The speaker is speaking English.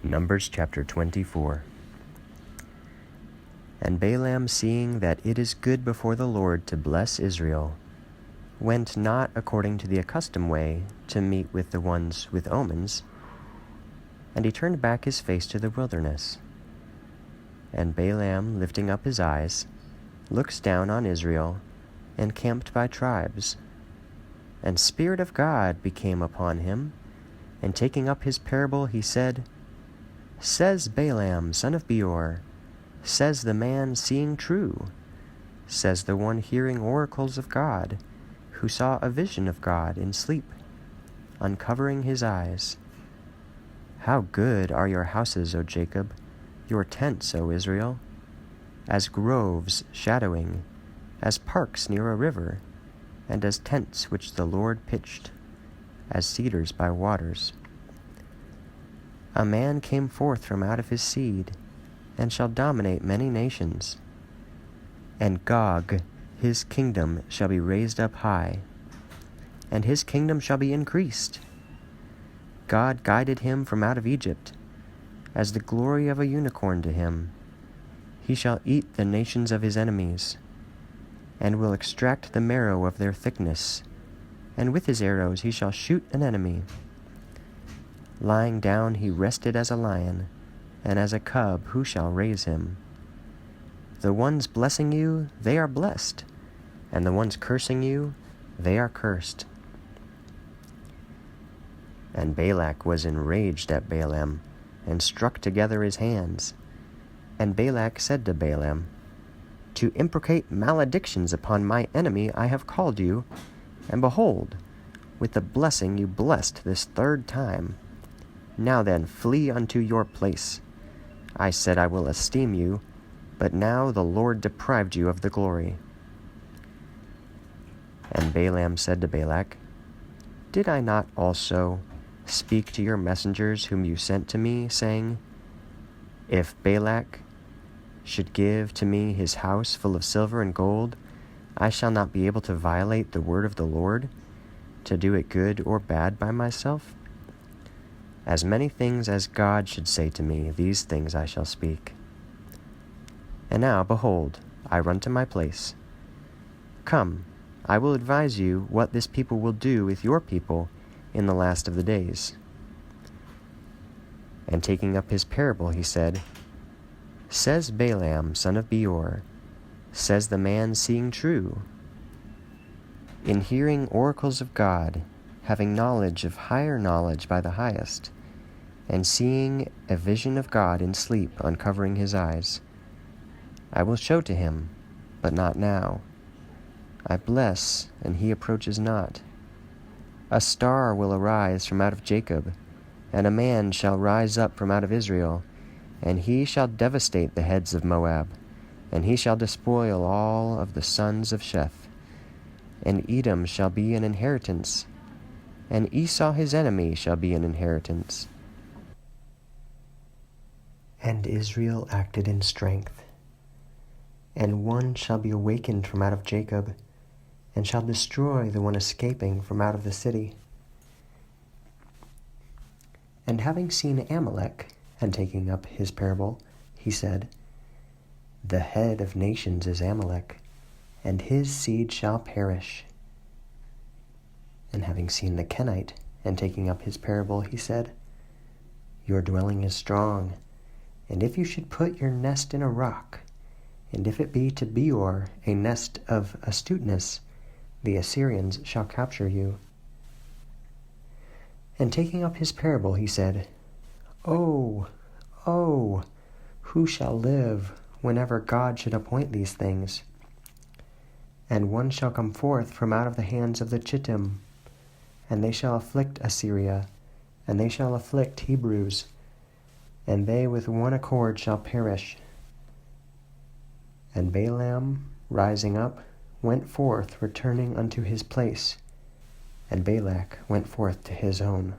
Numbers chapter 24. And Balaam, seeing that it is good before the Lord to bless Israel, went not according to the accustomed way to meet with the ones with omens, and he turned back his face to the wilderness. And Balaam, lifting up his eyes, looks down on Israel, encamped by tribes. And Spirit of God became upon him, and taking up his parable, he said, Says Balaam, son of Beor, says the man seeing true, says the one hearing oracles of God, who saw a vision of God in sleep, uncovering his eyes. How good are your houses, O Jacob, your tents, O Israel, as groves shadowing, as parks near a river, and as tents which the Lord pitched, as cedars by waters. A man came forth from out of his seed, and shall dominate many nations. And Gog, his kingdom, shall be raised up high, and his kingdom shall be increased. God guided him from out of Egypt, as the glory of a unicorn to him. He shall eat the nations of his enemies, and will extract the marrow of their thickness, and with his arrows he shall shoot an enemy. Lying down he rested as a lion, and as a cub who shall raise him? The ones blessing you, they are blessed, and the ones cursing you, they are cursed. And Balak was enraged at Balaam, and struck together his hands. And Balak said to Balaam, To imprecate maledictions upon my enemy I have called you, and behold, with the blessing you blessed this third time. Now then, flee unto your place. I said I will esteem you, but now the Lord deprived you of the glory. And Balaam said to Balak, Did I not also speak to your messengers whom you sent to me, saying, If Balak should give to me his house full of silver and gold, I shall not be able to violate the word of the Lord, to do it good or bad by myself? As many things as God should say to me, these things I shall speak. And now, behold, I run to my place. Come, I will advise you what this people will do with your people in the last of the days. And taking up his parable, he said, Says Balaam, son of Beor, says the man seeing true, in hearing oracles of God, having knowledge of higher knowledge by the highest, and seeing a vision of God in sleep, uncovering his eyes. I will show to him, but not now. I bless, and he approaches not. A star will arise from out of Jacob, and a man shall rise up from out of Israel, and he shall devastate the heads of Moab, and he shall despoil all of the sons of Sheth. And Edom shall be an inheritance, and Esau his enemy shall be an inheritance. And Israel acted in strength, and one shall be awakened from out of Jacob, and shall destroy the one escaping from out of the city. And having seen Amalek, and taking up his parable, he said, The head of nations is Amalek, and his seed shall perish. And having seen the Kenite, and taking up his parable, he said, Your dwelling is strong, and if you should put your nest in a rock, and if it be to Beor a nest of astuteness, the Assyrians shall capture you. And taking up his parable, he said, Oh, who shall live whenever God should appoint these things? And one shall come forth from out of the hands of the Chittim, and they shall afflict Assyria, and they shall afflict Hebrews, and they with one accord shall perish. And Balaam, rising up, went forth, returning unto his place, and Balak went forth to his own.